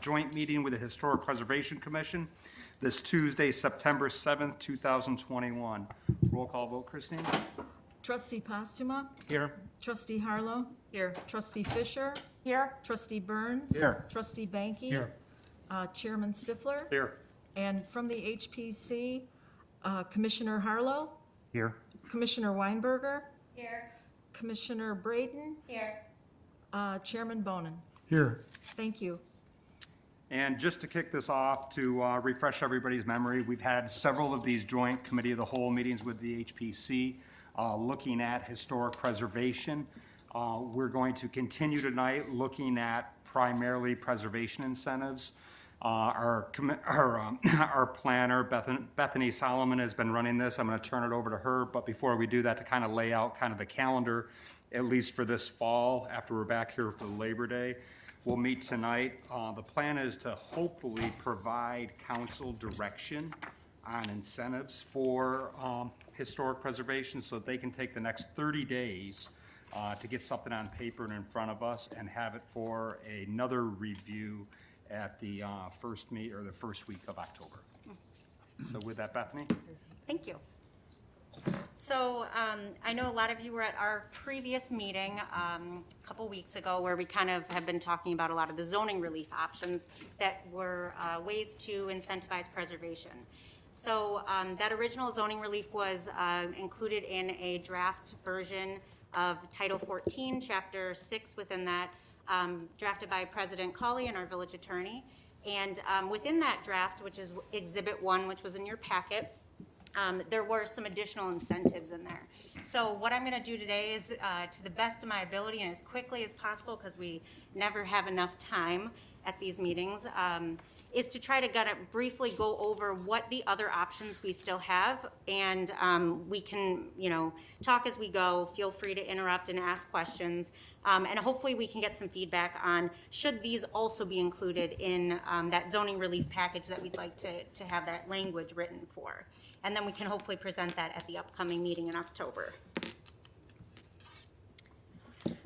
joint meeting with the Historic Preservation Commission this Tuesday, September 7th, 2021. Roll call vote, Christine? Trustee Postuma. Here. Trustee Harlow. Here. Trustee Fisher. Here. Trustee Burns. Here. Trustee Banky. Here. Chairman Stifler. Here. And from the HPC, Commissioner Harlow. Here. Commissioner Weinberger. Here. Commissioner Braden. Here. Chairman Bonin. Here. Thank you. And just to kick this off, to refresh everybody's memory, we've had several of these joint committee of the whole meetings with the HPC looking at historic preservation. We're going to continue tonight looking at primarily preservation incentives. Our planner, Bethany Solomon, has been running this. I'm going to turn it over to her, but before we do that, to kind of lay out kind of the calendar, at least for this fall, after we're back here for Labor Day. We'll meet tonight. The plan is to hopefully provide council direction on incentives for historic preservation so that they can take the next 30 days to get something on paper and in front of us and have it for another review at the first week of October. So with that, Bethany? Thank you. So I know a lot of you were at our previous meeting a couple weeks ago where we kind of have been talking about a lot of the zoning relief options that were ways to incentivize preservation. So that original zoning relief was included in a draft version of Title 14, Chapter 6 within that, drafted by President Colley and our village attorney. And within that draft, which is Exhibit 1, which was in your packet, there were some additional incentives in there. So what I'm going to do today is, to the best of my ability and as quickly as possible, because we never have enough time at these meetings, is to try to briefly go over what the other options we still have, and we can, talk as we go. Feel free to interrupt and ask questions, and hopefully we can get some feedback on should these also be included in that zoning relief package that we'd like to have that language written for. And then we can hopefully present that at the upcoming meeting in October.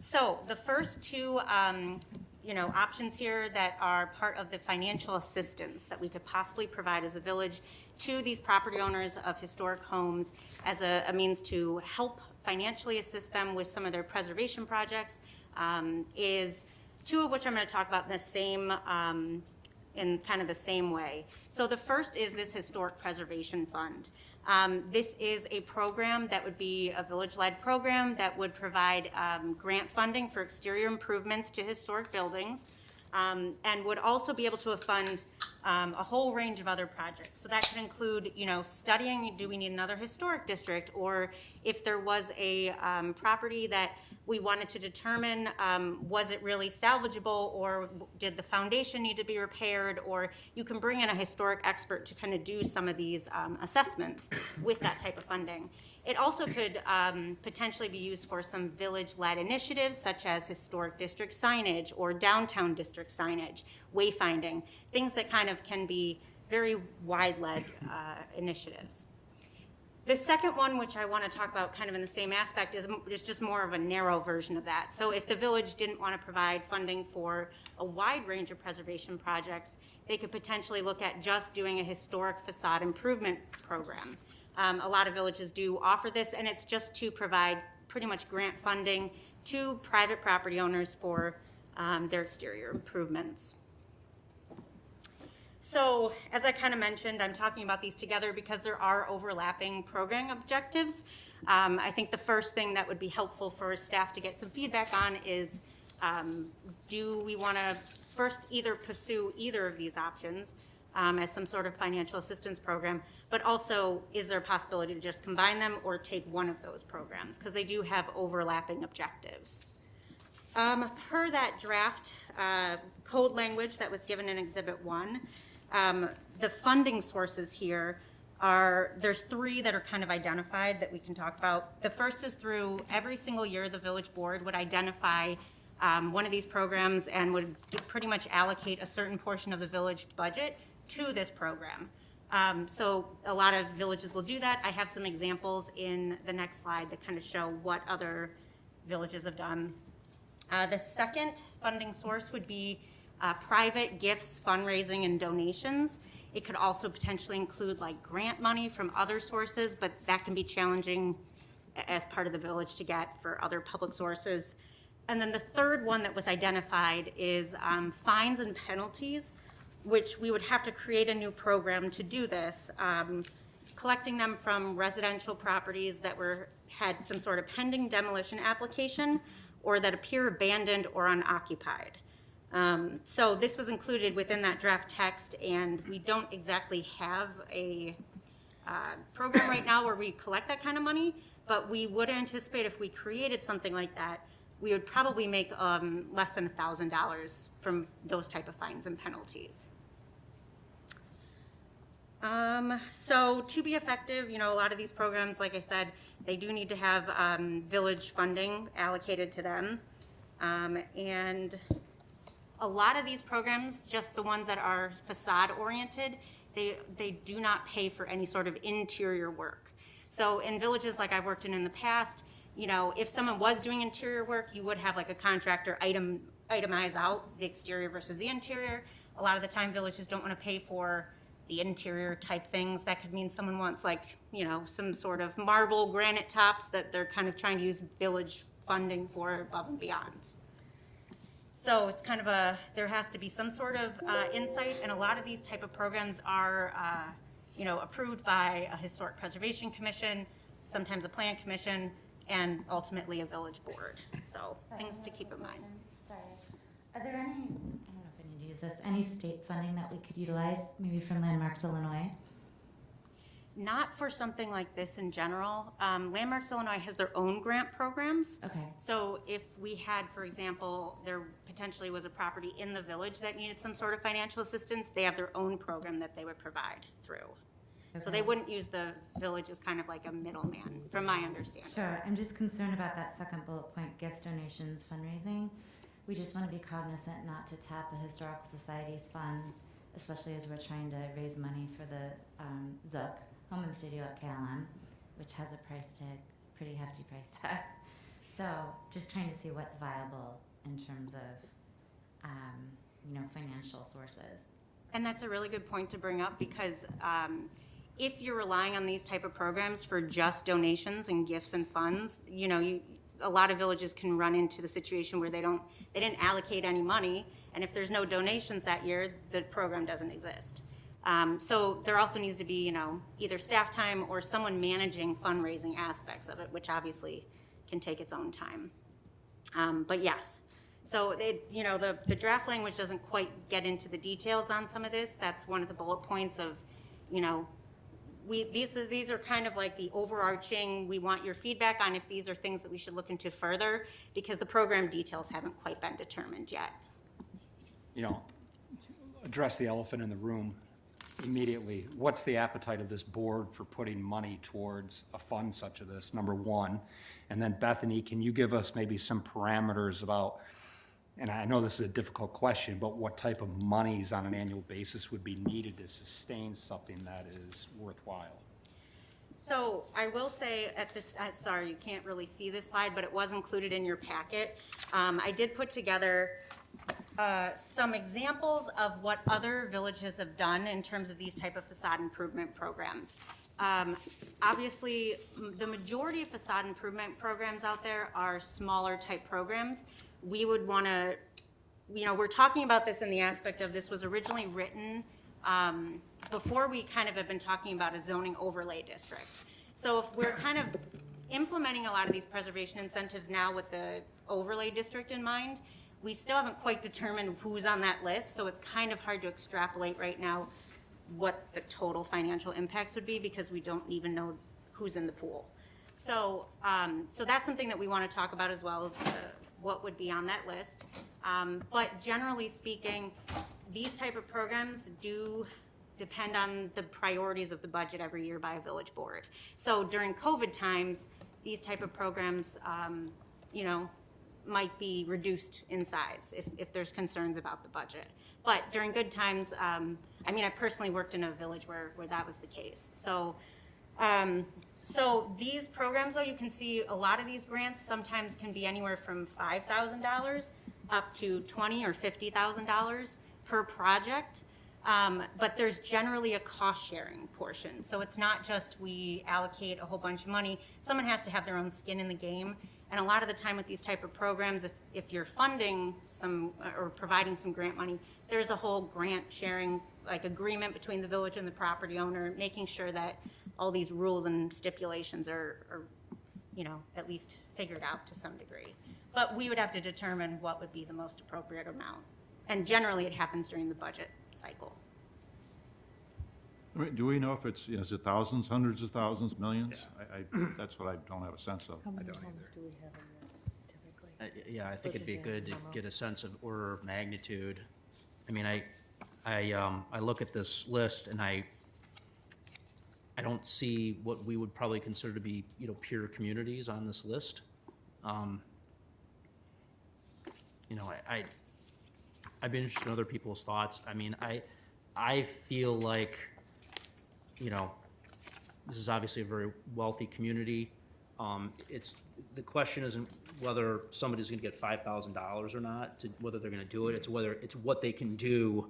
So the first two options here that are part of the financial assistance that we could possibly provide as a village to these property owners of historic homes as a means to help financially assist them with some of their preservation projects is two of which I'm going to talk about in the same in kind of the same way. So the first is this Historic Preservation Fund. This is a program that would be a village-led program that would provide grant funding for exterior improvements to historic buildings, and would also be able to fund a whole range of other projects. So that could include, studying, do we need another historic district, or if there was a property that we wanted to determine, was it really salvageable, or did the foundation need to be repaired, or you can bring in a historic expert to kind of do some of these assessments with that type of funding. It also could potentially be used for some village-led initiatives such as historic district signage or downtown district signage, wayfinding, things that kind of can be very wide-led initiatives. The second one, which I want to talk about kind of in the same aspect, is just more of a narrow version of that. So if the village didn't want to provide funding for a wide range of preservation projects, they could potentially look at just doing a historic facade improvement program. A lot of villages do offer this, and it's just to provide pretty much grant funding to private property owners for their exterior improvements. So, as I kind of mentioned, I'm talking about these together because there are overlapping program objectives. I think the first thing that would be helpful for staff to get some feedback on is, do we want to first either pursue either of these options as some sort of financial assistance program, but also is there a possibility to just combine them or take one of those programs, because they do have overlapping objectives. Per that draft code language that was given in Exhibit 1, the funding sources here there's three that are kind of identified that we can talk about. The first is through every single year the village board would identify one of these programs and would pretty much allocate a certain portion of the village budget to this program. So a lot of villages will do that. I have some examples in the next slide that kind of show what other villages have done. The second funding source would be private gifts, fundraising, and donations. It could also potentially include like grant money from other sources, but that can be challenging as part of the village to get for other public sources. And then the third one that was identified is fines and penalties, which we would have to create a new program to do this, collecting them from residential properties that had some sort of pending demolition application or that appear abandoned or unoccupied. So this was included within that draft text, and we don't exactly have a program right now where we collect that kind of money, but we would anticipate if we created something like that, we would probably make less than $1,000 from those type of fines and penalties. So to be effective, a lot of these programs, like I said, they do need to have village funding allocated to them. And a lot of these programs, just the ones that are facade oriented, they do not pay for any sort of interior work. So in villages like I've worked in the past, if someone was doing interior work, you would have like a contractor itemize out the exterior versus the interior. A lot of the time villages don't want to pay for the interior type things. That could mean someone wants some sort of marble granite tops that they're kind of trying to use village funding for above and beyond. So it's kind of there has to be some sort of insight, and a lot of these type of programs are approved by a historic preservation commission, sometimes a plan commission, and ultimately a village board. So things to keep in mind. Sorry. Are there any, I don't know if I need to use this, any state funding that we could utilize, maybe from Landmarks Illinois? Not for something like this in general. Landmarks Illinois has their own grant programs. Okay. So if we had, for example, there potentially was a property in the village that needed some sort of financial assistance, they have their own program that they would provide through. So they wouldn't use the village as kind of like a middleman, from my understanding. Sure. I'm just concerned about that second bullet point, gifts, donations, fundraising. We just want to be cognizant not to tap the Historical Society's funds, especially as we're trying to raise money for the Zook Home and Studio at KLM, which has a price tag, pretty hefty price tag. So just trying to see what's viable in terms of, financial sources. And that's a really good point to bring up, because if you're relying on these type of programs for just donations and gifts and funds, a lot of villages can run into the situation where they didn't allocate any money, and if there's no donations that year, the program doesn't exist. So there also needs to be, either staff time or someone managing fundraising aspects of it, which obviously can take its own time. But yes, so the draft language doesn't quite get into the details on some of this. That's one of the bullet points of, these are kind of like the overarching, we want your feedback on if these are things that we should look into further, because the program details haven't quite been determined yet. Address the elephant in the room immediately. What's the appetite of this board for putting money towards a fund such as this, number one? And then Bethany, can you give us maybe some parameters about, and I know this is a difficult question, but what type of monies on an annual basis would be needed to sustain something that is worthwhile? So I will say at this, sorry, you can't really see this slide, but it was included in your packet. I did put together some examples of what other villages have done in terms of these type of facade improvement programs. Obviously, the majority of facade improvement programs out there are smaller type programs. We would want to, we're talking about this in the aspect of this was originally written before we kind of have been talking about a zoning overlay district. So if we're kind of implementing a lot of these preservation incentives now with the overlay district in mind, we still haven't quite determined who's on that list, so it's kind of hard to extrapolate right now what the total financial impacts would be, because we don't even know who's in the pool. So, so that's something that we want to talk about, as well as what would be on that list. But generally speaking, these type of programs do depend on the priorities of the budget every year by a village board. So during COVID times, these type of programs, might be reduced in size if there's concerns about the budget. But during good times, I personally worked in a village where that was the case. So, so these programs, though, you can see a lot of these grants sometimes can be anywhere from $5,000 up to $20,000 or $50,000 per project. But there's generally a cost-sharing portion. So it's not just we allocate a whole bunch of money. Someone has to have their own skin in the game. And a lot of the time with these type of programs, if you're funding some or providing some grant money, there's a whole grant sharing like agreement between the village and the property owner, making sure that all these rules and stipulations are at least figured out to some degree. But we would have to determine what would be the most appropriate amount. And generally, it happens during the budget cycle. I mean, do we know if it's, is it thousands, hundreds of thousands, millions? That's what I don't have a sense of. How many homes do we have in there typically? Yeah, I think it'd be good to get a sense of order of magnitude. I mean, I look at this list and I don't see what we would probably consider to be, peer communities on this list. I've been interested in other people's thoughts. I mean, I feel like, this is obviously a very wealthy community. The question isn't whether somebody's gonna get $5,000 or not, whether they're gonna do it, it's what they can do,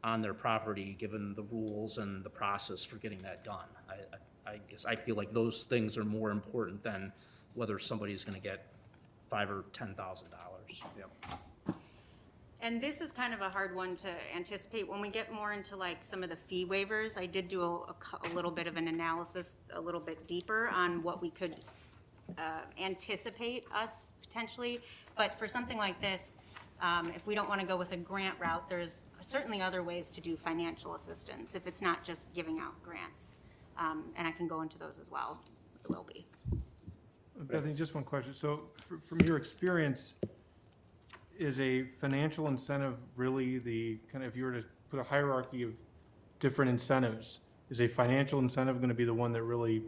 on their property, given the rules and the process for getting that done. I guess I feel like those things are more important than whether somebody's gonna get $5,000 or $10,000. Yep. And this is kind of a hard one to anticipate. When we get more into like some of the fee waivers, I did do a little bit of an analysis, a little bit deeper on what we could anticipate us potentially. But for something like this, if we don't want to go with a grant route, there's certainly other ways to do financial assistance if it's not just giving out grants. And I can go into those as well. It will be. Bethany, just one question. So from your experience, is a financial incentive really the kind of, if you were to put a hierarchy of different incentives, is a financial incentive going to be the one that really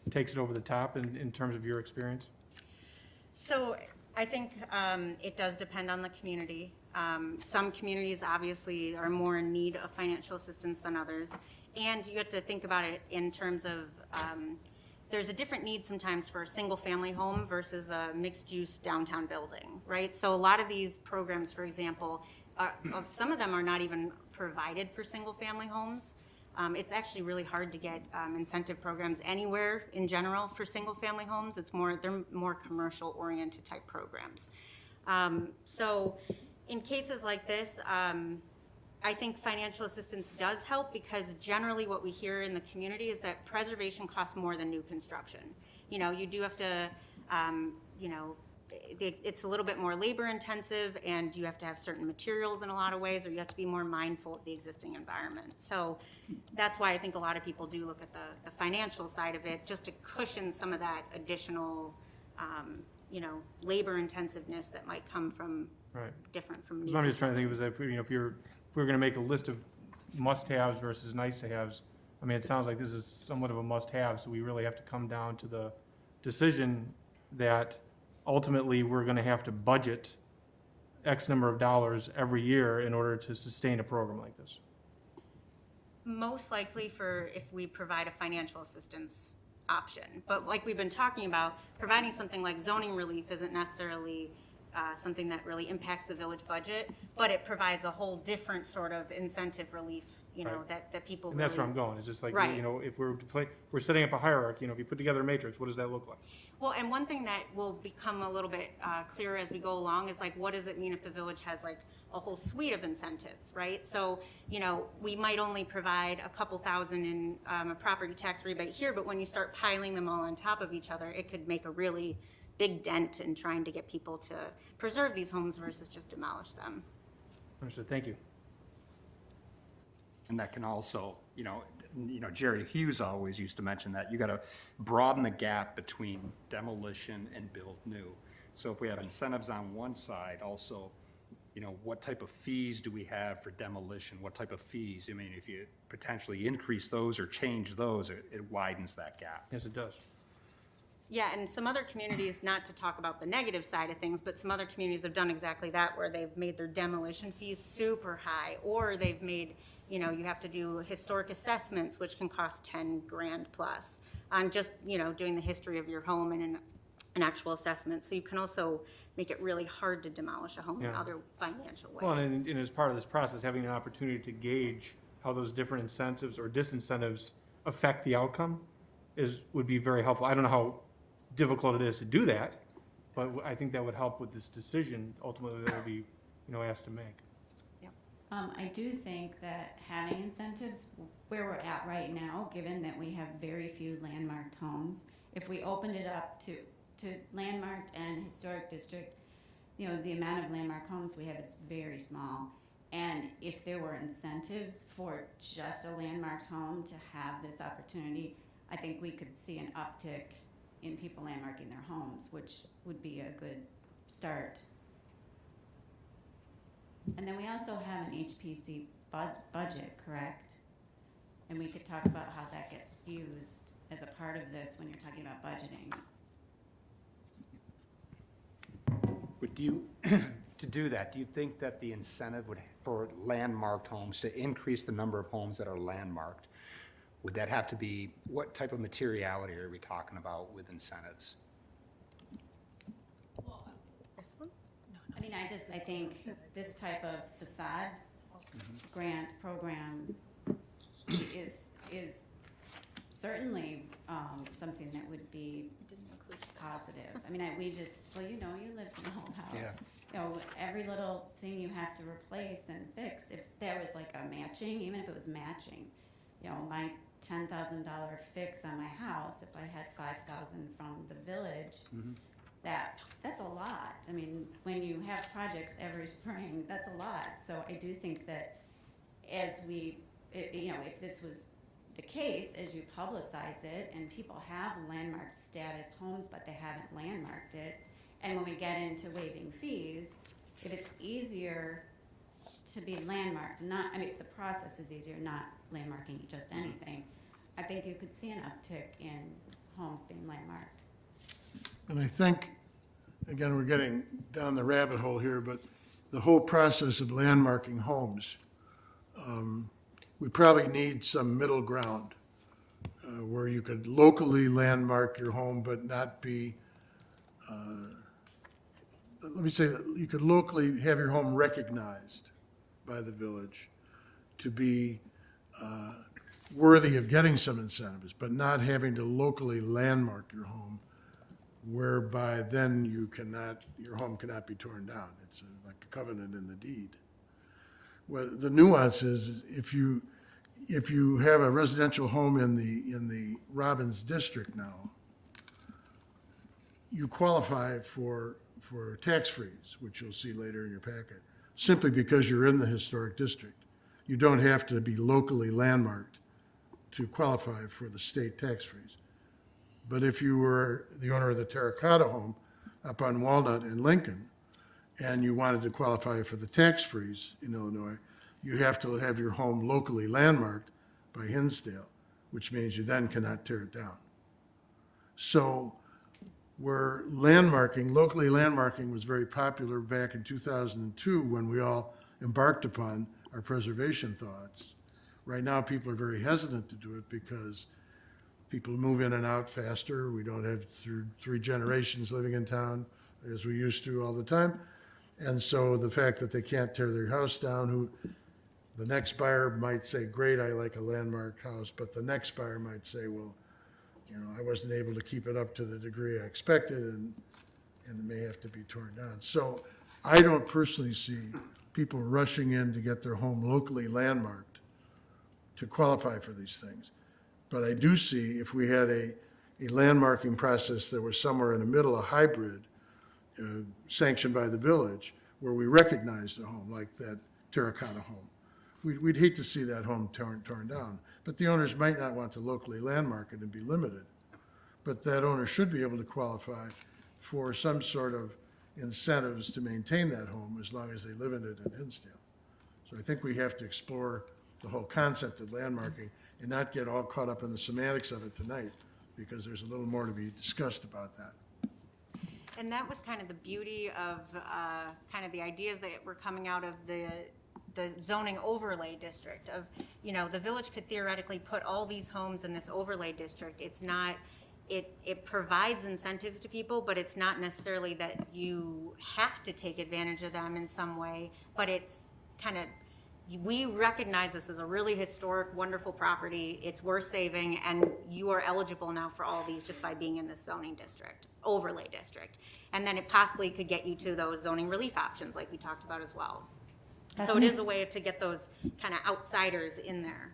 takes it over the top in terms of your experience? So I think it does depend on the community. Some communities obviously are more in need of financial assistance than others. And you have to think about it in terms of there's a different need sometimes for a single-family home versus a mixed-use downtown building, right? So a lot of these programs, for example, some of them are not even provided for single-family homes. It's actually really hard to get incentive programs anywhere in general for single-family homes. They're more commercial-oriented type programs. So in cases like this, I think financial assistance does help because generally what we hear in the community is that preservation costs more than new construction. You do have to, it's a little bit more labor intensive and you have to have certain materials in a lot of ways, or you have to be more mindful of the existing environment. So that's why I think a lot of people do look at the financial side of it just to cushion some of that additional, labor intensiveness that might come from different from. So I'm just trying to think of if we're going to make a list of must-haves versus nice-to-haves. I mean, it sounds like this is somewhat of a must-have, so we really have to come down to the decision that ultimately we're going to have to budget X number of dollars every year in order to sustain a program like this. Most likely if we provide a financial assistance option. But like we've been talking about, providing something like zoning relief isn't necessarily something that really impacts the village budget, but it provides a whole different sort of incentive relief, Right. that people And that's really. where I'm going. It's just like, Right. if we're setting up a hierarchy, if you put together a matrix, what does that look like? Well, and one thing that will become a little bit clearer as we go along is like, what does it mean if the village has like a whole suite of incentives, right? So, we might only provide a couple thousand in a property tax rebate here, but when you start piling them all on top of each other, it could make a really big dent in trying to get people to preserve these homes versus just demolish them. Understood. Thank you. And that can also, Jerry Hughes always used to mention that you got to broaden the gap between demolition and build new. So if we have incentives on one side, also, what type of fees do we have for demolition? What type of fees? I mean, if you potentially increase those or change those, it widens that gap. Yes, it does. Yeah, and some other communities, not to talk about the negative side of things, but some other communities have done exactly that, where they've made their demolition fees super high, or they've made, you have to do historic assessments, which can cost $10,000 plus on just, doing the history of your home and an actual assessment. So you can also make it really hard to demolish a home in Yeah. other financial ways. Well, and as part of this process, having an opportunity to gauge how those different incentives or disincentives affect the outcome would be very helpful. I don't know how difficult it is to do that, but I think that would help with this decision ultimately that will be, asked to make. I do think that having incentives where we're at right now, given that we have very few landmarked homes, if we opened it up to landmarked and historic district, the amount of landmark homes we have is very small. And if there were incentives for just a landmarked home to have this opportunity, I think we could see an uptick in people landmarking their homes, which would be a good start. And then we also have an HPC budget, correct? And we could talk about how that gets used as a part of this when you're talking about budgeting. But to do that, do you think that the incentive for landmarked homes, to increase the number of homes that are landmarked, would that have to be, what type of materiality are we talking about with incentives? This one? I mean, I think this type of facade grant program is certainly something that would be positive. I mean, you lived in an old house. Yeah. Every little thing you have to replace and fix, if there was like a matching, even if it was matching, my $10,000 fix on my house, if I had $5,000 from the village, that's a lot. I mean, when you have projects every spring, that's a lot. So I do think that if this was the case, as you publicize it, and people have landmark status homes, but they haven't landmarked it, and when we get into waiving fees, if it's easier to be landmarked, if the process is easier, not landmarking just anything, I think you could see an uptick in homes being landmarked. And I think, again, we're getting down the rabbit hole here, but the whole process of landmarking homes, we probably need some middle ground where you could locally landmark your home, but not be, let me say that you could locally have your home recognized by the village to be worthy of getting some incentives, but not having to locally landmark your home, whereby then your home cannot be torn down. It's like a covenant in the deed. Well, the nuance is if you have a residential home in the Robbins district now, you qualify for tax freeze, which you'll see later in your packet, simply because you're in the historic district. You don't have to be locally landmarked to qualify for the state tax freeze. But if you were the owner of the terracotta home up on Walnut in Lincoln, and you wanted to qualify for the tax freeze in Illinois, you have to have your home locally landmarked by Hinsdale, which means you then cannot tear it down. So where locally landmarking was very popular back in 2002 when we all embarked upon our preservation thoughts. Right now, people are very hesitant to do it because people move in and out faster. We don't have three generations living in town as we used to all the time. And so the fact that they can't tear their house down, the next buyer might say, great, I like a landmarked house, but the next buyer might say, well, I wasn't able to keep it up to the degree I expected, and it may have to be torn down. So I don't personally see people rushing in to get their home locally landmarked to qualify for these things. But I do see if we had a landmarking process that was somewhere in the middle, a hybrid, sanctioned by the village, where we recognized a home like that terracotta home. We'd hate to see that home torn down, but the owners might not want to locally landmark it and be limited. But that owner should be able to qualify for some sort of incentives to maintain that home as long as they live in it in Hinsdale. So I think we have to explore the whole concept of landmarking and not get all caught up in the semantics of it tonight, because there's a little more to be discussed about that. And that was kind of the beauty of kind of the ideas that were coming out of the zoning overlay district of, the village could theoretically put all these homes in this overlay district. It's not, it provides incentives to people, but it's not necessarily that you have to take advantage of them in some way, but it's kind of, we recognize this as a really historic, wonderful property. It's worth saving, and you are eligible now for all of these just by being in this zoning district, overlay district. And then it possibly could get you to those zoning relief options like we talked about as well. So it is a way to get those kind of outsiders in there.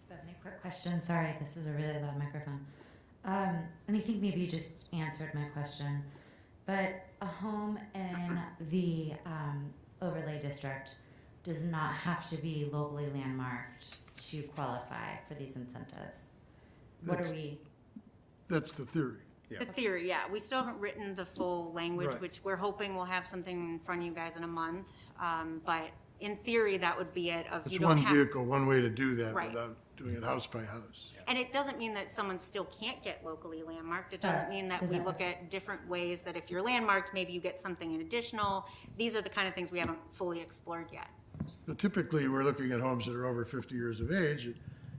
Bethany, quick question. Sorry, this is a really loud microphone. And I think maybe you just answered my question, but a home in the overlay district does not have to be locally landmarked to qualify for these incentives. What are we? That's the theory. The theory, yeah. We still haven't written the full language, Right. which we're hoping we'll have something in front of you guys in a month. But in theory, that would be it. Of It's you don't one have, vehicle, one way to do that Right. without doing it house by house. and it doesn't mean that someone still can't get locally landmarked. It doesn't mean that we doesn't- look at different ways that if you're landmarked, maybe you get something in additional. These are the kind of things we haven't fully explored yet. But typically, we're looking at homes that are over 50 years of age. And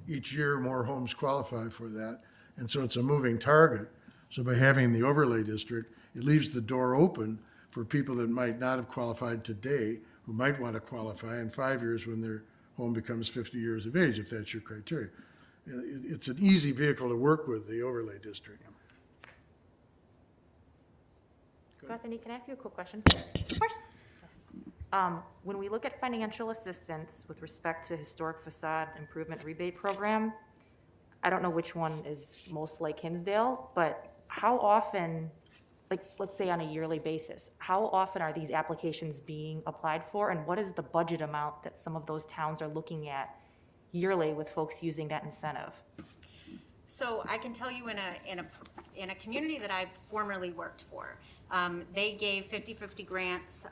each year, more homes qualify for that. And so it's a moving target. So by having the overlay district, it leaves the door open for people that might not have qualified today, who might want to qualify in 5 years when their home becomes 50 years of age, if that's your criteria. It's an easy vehicle to work with, the overlay district. Bethany, can I ask you a quick question? Of course. When we look at financial assistance with respect to historic facade improvement rebate program, I don't know which one is most like Hinsdale, but how often, like, let's say on a yearly basis, how often are these applications being applied for, and what is the budget amount that some of those towns are looking at yearly with folks using that incentive? So I can tell you in a community that I've formerly worked for, they gave 50-50 grants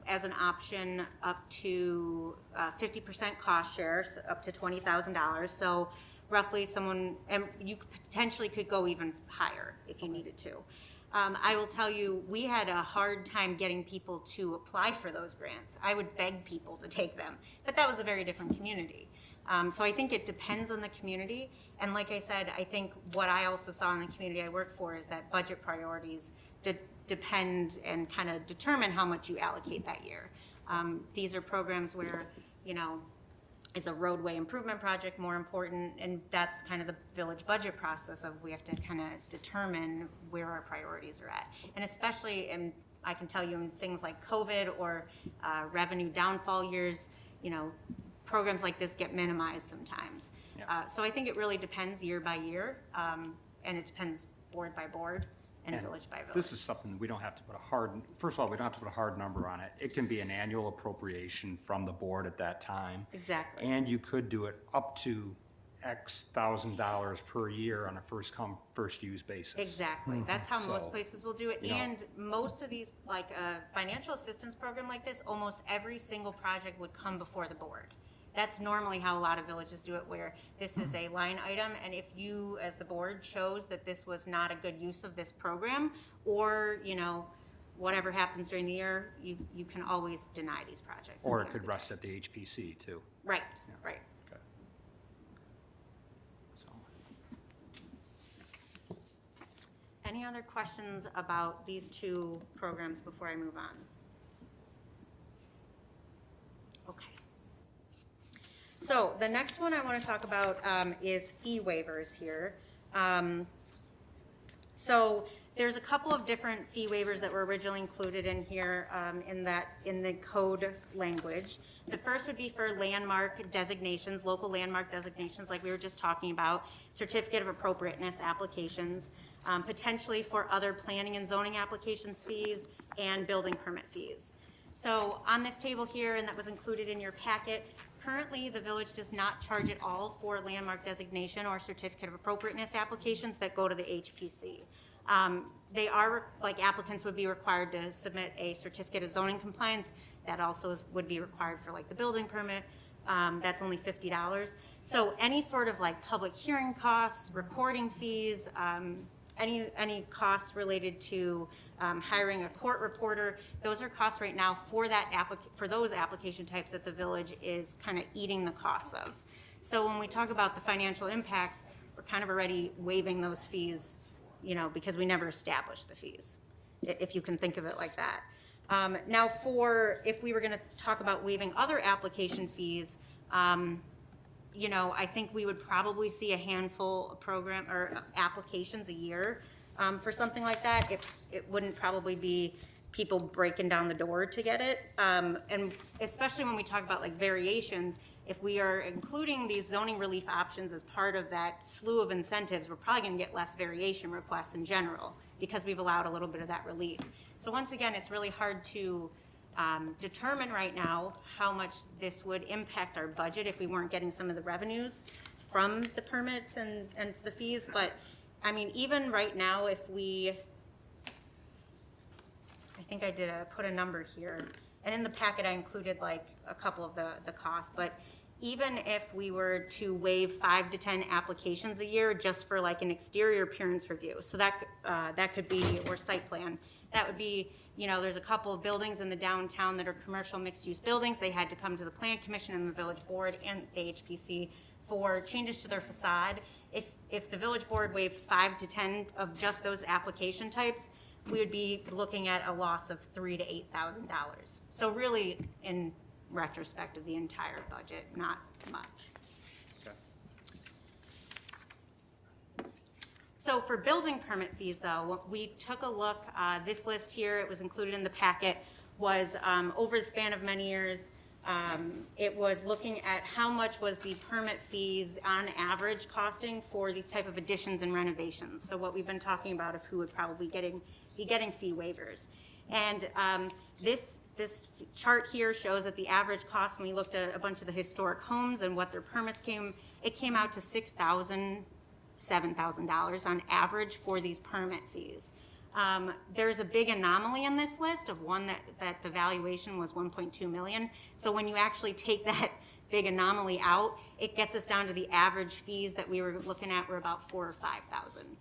as an option up to 50% cost shares, up to $20,000. So roughly someone, and you potentially could go even higher if you needed to. I will tell you, we had a hard time getting people to apply for those grants. I would beg people to take them, but that was a very different community. So I think it depends on the community. And like I said, I think what I also saw in the community I work for is that budget priorities depend and kind of determine how much you allocate that year. These are programs where, you know, is a roadway improvement project more important? And that's kind of the village budget process of we have to kind of determine where our priorities are at. And especially, and I can tell you in things like COVID or revenue downfall years, you know, programs like this get minimized sometimes. Yeah. So I think it really depends year by year, and it depends board by board and village by village. This is something we don't have to put a hard, first of all, we don't have to put a hard number on it. It can be an annual appropriation from the board at that time. Exactly. And you could do it up to X $1,000 per year on a first come, first use basis. Exactly. That's how most So, places will do it. you know. And most of these, like a financial assistance program like this, almost every single project would come before the board. That's normally how a lot of villages do it, where this is a line item, and if you, as the board, chose that this was not a good use of this program, or, you know, whatever happens during the year, you can always deny these projects. at Or the it end could of the rest day. at the HPC too. Right, right. Okay. So, Any other questions about these two programs before I move on? Okay. So the next one I want to talk about is fee waivers here. So there's a couple of different fee waivers that were originally included in here in the code language. The first would be for landmark designations, local landmark designations like we were just talking about, certificate of appropriateness applications, potentially for other planning and zoning applications fees and building permit fees. So on this table here, and that was included in your packet, currently the village does not charge at all for landmark designation or certificate of appropriateness applications that go to the HPC. They are, like applicants would be required to submit a certificate of zoning compliance. That also would be required for like the building permit. That's only $50. So any sort of like public hearing costs, recording fees, any costs related to hiring a court reporter, those are costs right now for those application types that the village is kind of eating the costs of. So when we talk about the financial impacts, we're kind of already waiving those fees because we never established the fees, if you can think of it like that. Now, if we were going to talk about waiving other application fees, I think we would probably see a handful of program or applications a year for something like that. It wouldn't probably be people breaking down the door to get it. And especially when we talk about like variations, if we are including these zoning relief options as part of that slew of incentives, we're probably going to get less variation requests in general because we've allowed a little bit of that relief. So once again, it's really hard to determine right now how much this would impact our budget if we weren't getting some of the revenues from the permits and the fees. But I mean, even right now, I think I put a number here, and in the packet I included like a couple of the costs, but even if we were to waive 5 to 10 applications a year just for like an exterior appearance review, so that could be, or site plan, that would be, there's a couple of buildings in the downtown that are commercial mixed-use buildings. They had to come to the Plan Commission and the Village Board and the HPC for changes to their facade. If the Village Board waived 5 to 10 of just those application types, we would be looking at a loss of $3,000 to $8,000. So really, in retrospect of the entire budget, not much. So for building permit fees, though, we took a look. This list here, it was included in the packet, was over the span of many years. It was looking at how much was the permit fees on average costing for these type of additions and renovations. So what we've been talking about of who would probably be getting fee waivers. And this chart here shows that the average cost, when we looked at a bunch of the historic homes and what their permits came out to $6,000, $7,000 on average for these permit fees. There's a big anomaly in this list of one that the valuation was 1.2 million. So when you actually take that big anomaly out, it gets us down to the average fees that we were looking at were about $4,000 or $5,000.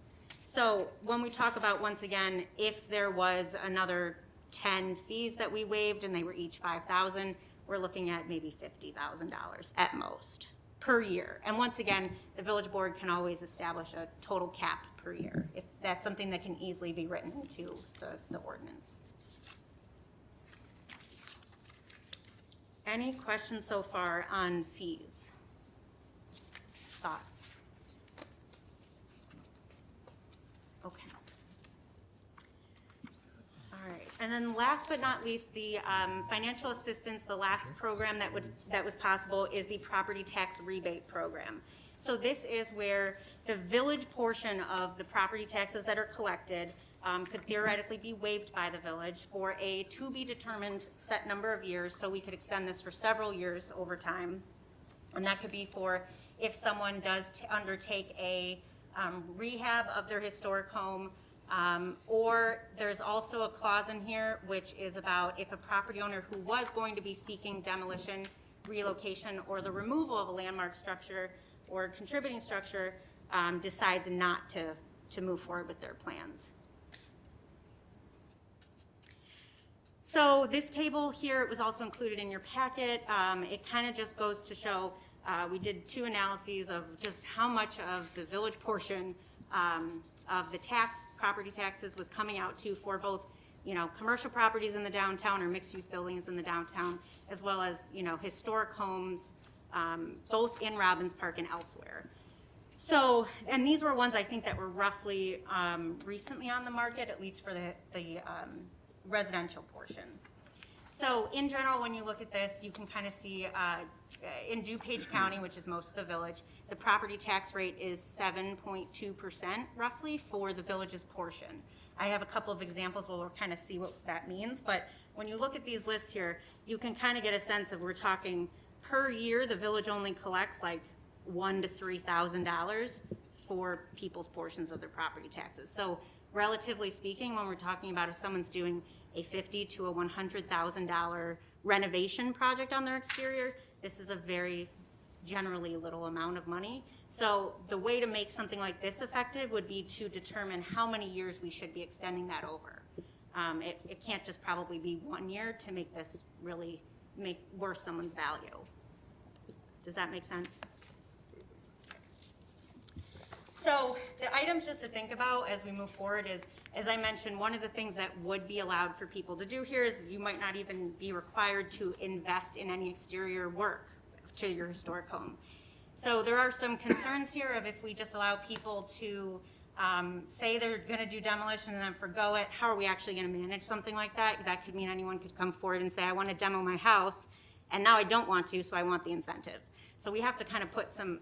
So when we talk about, once again, if there was another 10 fees that we waived and they were each $5,000, we're looking at maybe $50,000 at most per year. And once again, the Village Board can always establish a total cap per year if that's something that can easily be written into the ordinance. Any questions so far on fees? Thoughts? Okay. All right, and then last but not least, the financial assistance, the last program that was possible is the property tax rebate program. So this is where the village portion of the property taxes that are collected could theoretically be waived by the village for a to-be-determined set number of years, so we could extend this for several years over time. And that could be for if someone does undertake a rehab of their historic home, or there's also a clause in here which is about if a property owner who was going to be seeking demolition, relocation, or the removal of a landmark structure or contributing structure decides not to move forward with their plans. So this table here, it was also included in your packet. It kind of just goes to show, we did 2 analyses of just how much of the village portion of the property taxes was coming out to for both, commercial properties in the downtown or mixed-use buildings in the downtown, as well as, historic homes, both in Robbins Park and elsewhere. So, and these were ones I think that were roughly recently on the market, at least for the residential portion. So in general, when you look at this, you can kind of see in DuPage County, which is most of the village, the property tax rate is 7.2% roughly for the village's portion. I have a couple of examples where we'll kind of see what that means, but when you look at these lists here, you can kind of get a sense of, we're talking per year, the village only collects like $1,000 to $3,000 for people's portions of their property taxes. So relatively speaking, when we're talking about if someone's doing a $50,000 to a $100,000 renovation project on their exterior, this is a very generally little amount of money. So the way to make something like this effective would be to determine how many years we should be extending that over. It can't just probably be 1 year to make this really make worse someone's value. Does that make sense? So the items just to think about as we move forward is, as I mentioned, one of the things that would be allowed for people to do here is you might not even be required to invest in any exterior work to your historic home. So there are some concerns here of if we just allow people to say they're gonna do demolition and then forgo it, how are we actually gonna manage something like that? That could mean anyone could come forward and say, I wanna demo my house, and now I don't want to, so I want the incentive. So we have to kind of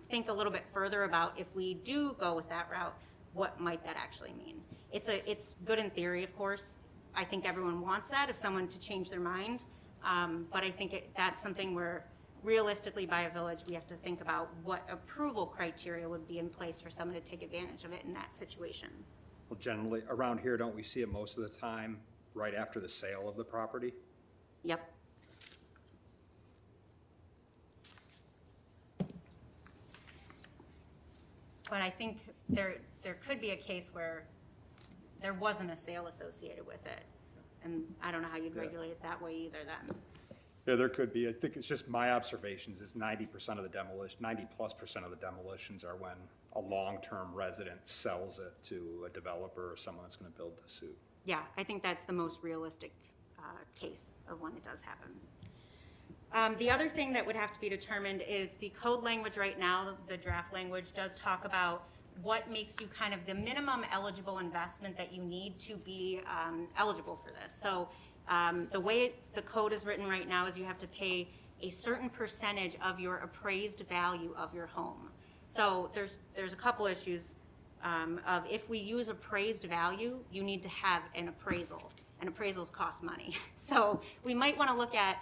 think a little bit further about if we do go with that route, what might that actually mean? It's good in theory, of course. I think everyone wants that, if someone to change their mind. But I think that's something where realistically by a village, we have to think about what approval criteria would be in place for someone to take advantage of it in that situation. Well, generally, around here, don't we see it most of the time right after the sale of the property? Yep. But I think there could be a case where there wasn't a sale associated with it. And I don't know how you'd regulate it that way either then. Yeah, there could be. I think it's just my observations is 90% of the demolition, 90+% of the demolitions are when a long-term resident sells it to a developer or someone that's going to build the suit. Yeah, I think that's the most realistic case of when it does happen. The other thing that would have to be determined is the code language right now, the draft language does talk about what makes you kind of the minimum eligible investment that you need to be eligible for this. So the way the code is written right now is you have to pay a certain percentage of your appraised value of your home. So there's a couple issues of if we use appraised value, you need to have an appraisal, and appraisals cost money. So we might want to look at,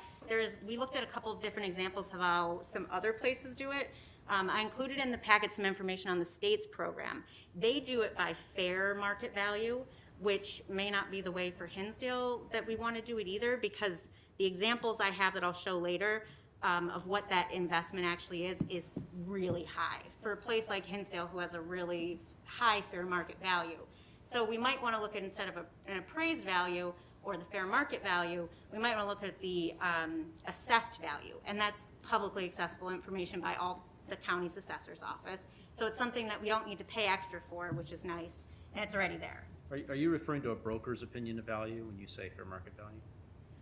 we looked at a couple of different examples of how some other places do it. I included in the packet some information on the state's program. They do it by fair market value, which may not be the way for Hinsdale that we want to do it either, because the examples I have that I'll show later of what that investment actually is really high for a place like Hinsdale who has a really high fair market value. So we might want to look at, instead of an appraised value or the fair market value, we might want to look at the assessed value, and that's publicly accessible information by all the county's assessor's office. So it's something that we don't need to pay extra for, which is nice, and it's already there. Are you referring to a broker's opinion of value when you say fair market value?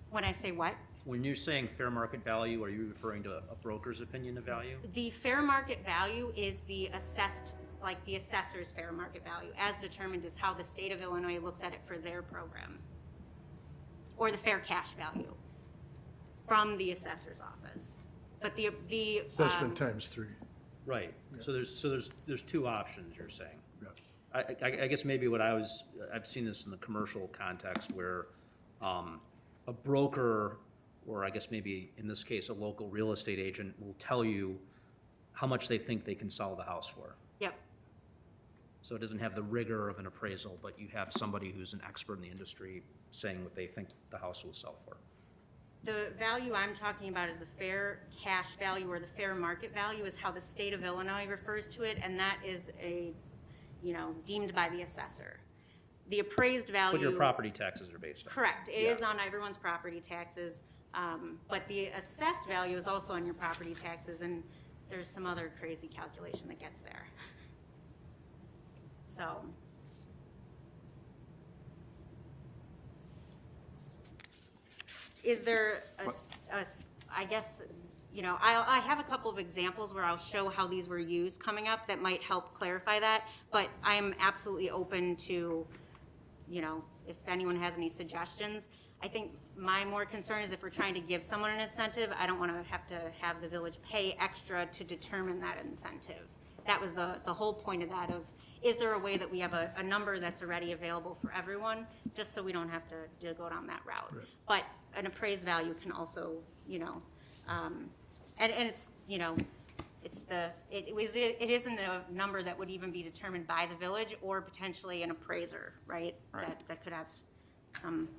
When I say what? When you're saying fair market value, are you referring to a broker's opinion of value? The fair market value is the assessed, like the assessor's fair market value, as determined is how the state of Illinois looks at it for their program. Or the fair cash value from the assessor's office. But the Assessment times 3. Right. So there's two options, you're saying. Yeah. I guess maybe I've seen this in the commercial context where a broker, or I guess maybe in this case, a local real estate agent will tell you how much they think they can sell the house for. Yep. So it doesn't have the rigor of an appraisal, but you have somebody who's an expert in the industry saying what they think the house will sell for. The value I'm talking about is the fair cash value, or the fair market value is how the state of Illinois refers to it, and that is deemed by the assessor. The appraised value. What your property taxes are based on. Correct. It is on everyone's property taxes, but the assessed value is also on your property taxes, and there's some other crazy calculation that gets there. So. Is there I guess, I have a couple of examples where I'll show how these were used coming up that might help clarify that, but I am absolutely open to, if anyone has any suggestions. I think my more concern is if we're trying to give someone an incentive, I don't want to have the village pay extra to determine that incentive. That was the whole point of that, of is there a way that we have a number that's already available for everyone, just so we don't have to go down that route. Right. But an appraised value can also, and it's, it isn't a number that would even be determined by the village or potentially an appraiser, right? That could have some.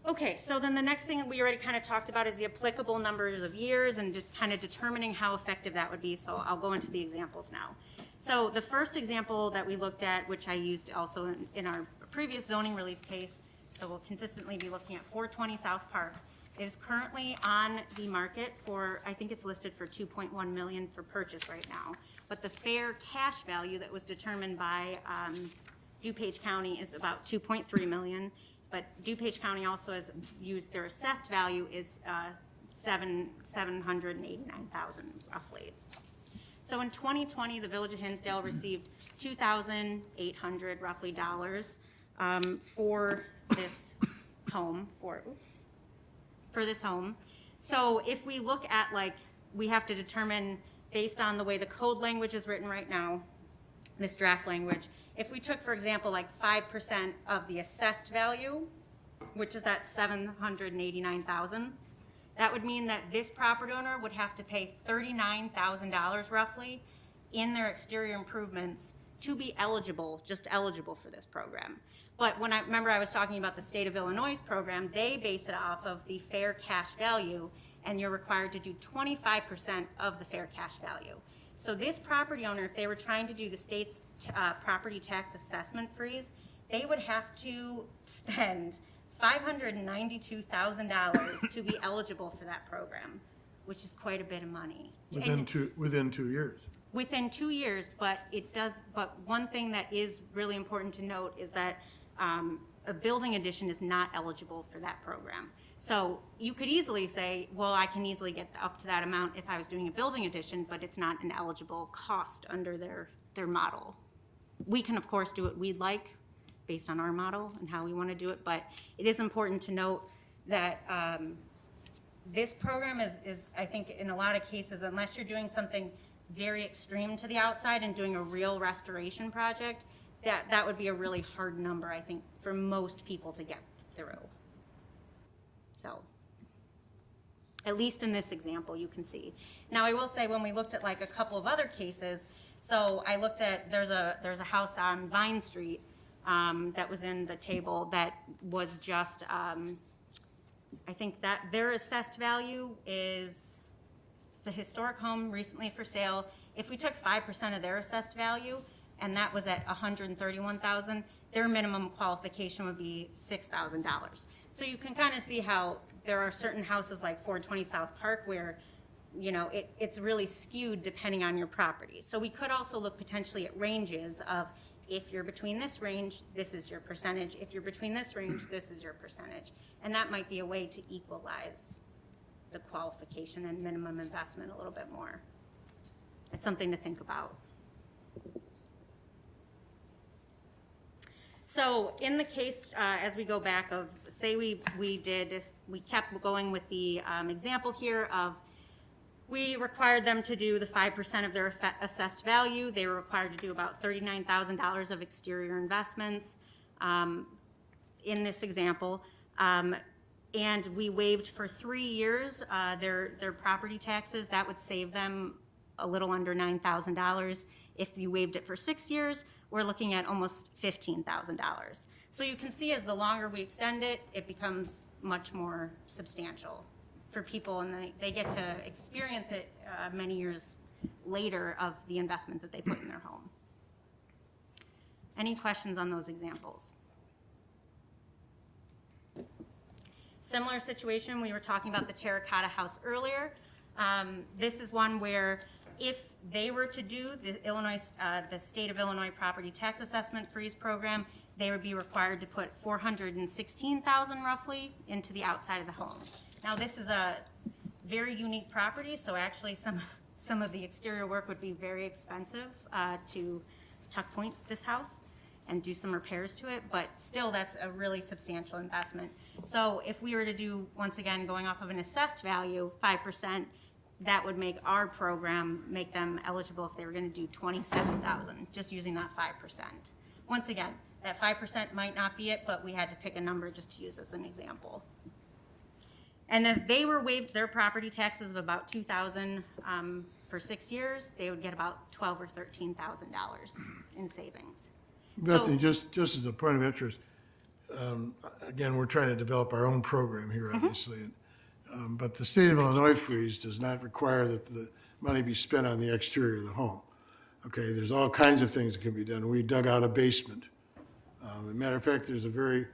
Okay, so then the next thing we already kind of talked about is the applicable numbers of years and kind of determining how effective that would be. So I'll go into the examples now. So the first example that we looked at, which I used also in our previous zoning relief case, so we'll consistently be looking at 420 South Park, It is currently on the market for, I think it's listed for 2.1 million for purchase right now. But the fair cash value that was determined by DuPage County is about 2.3 million. But DuPage County also has used, their assessed value is 789,000 roughly. So in 2020, the Village of Hinsdale received $2,800 roughly dollars for this home, for this home. So if we look at, like, we have to determine based on the way the code language is written right now, this draft language, if we took, for example, like 5% of the assessed value, which is that 789,000, that would mean that this property owner would have to pay $39,000 roughly in their exterior improvements to be eligible, just eligible for this program. But when I was talking about the state of Illinois' program, they base it off of the fair cash value, and you're required to do 25% of the fair cash value. So this property owner, if they were trying to do the state's property tax assessment freeze, they would have to spend $592,000 to be eligible for that program, which is quite a bit of money. Within 2 years. Within 2 years, but one thing that is really important to note is that a building addition is not eligible for that program. So you could easily say, well, I can easily get up to that amount if I was doing a building addition, but it's not an eligible cost under their model. We can, of course, do what we'd like based on our model and how we want to do it, but it is important to note that this program is, I think, in a lot of cases, unless you're doing something very extreme to the outside and doing a real restoration project, that would be a really hard number, I think, for most people to get through. So, at least in this example, you can see. Now, I will say, when we looked at like a couple of other cases, so I looked at, there's a house on Vine Street that was in the table that was just, I think that their assessed value is, it's a historic home recently for sale. If we took 5% of their assessed value, and that was at $131,000, their minimum qualification would be $6,000. So you can kind of see how there are certain houses like 420 South Park where, you know, it's really skewed depending on your property. So we could also look potentially at ranges of, if you're between this range, this is your percentage. If you're between this range, this is your percentage. And that might be a way to equalize the qualification and minimum investment a little bit more. It's something to think about. So in the case, as we go back of, say we kept going with the example here of, we required them to do the 5% of their assessed value. They were required to do about $39,000 of exterior investments in this example. And we waived for 3 years their property taxes. That would save them a little under $9,000. If you waived it for 6 years, we're looking at almost $15,000. So you can see as the longer we extend it, it becomes much more substantial for people, and they get to experience it many years later of the investment that they put in their home. Any questions on those examples? Similar situation, we were talking about the terracotta house earlier. This is one where if they were to do the state of Illinois property tax assessment freeze program, they would be required to put $416,000 roughly into the outside of the home. Now, this is a very unique property, so actually some of the exterior work would be very expensive to tuck point this house and do some repairs to it, but still that's a really substantial investment. So if we were to do, once again, going off of an assessed value, 5%, that would make our program, make them eligible if they were going to do $27,000, just using that 5%. Once again, that 5% might not be it, but we had to pick a number just to use as an example. And if they were waived their property taxes of about $2,000 for 6 years, they would get about $12,000 or $13,000 in savings. Bethany, just as a point of interest, again, we're trying to develop our own program here, obviously. But the state of Illinois freeze does not require that the money be spent on the exterior of the home. Okay, there's all kinds of things that can be done. We dug out a basement. As a matter of fact, there's a very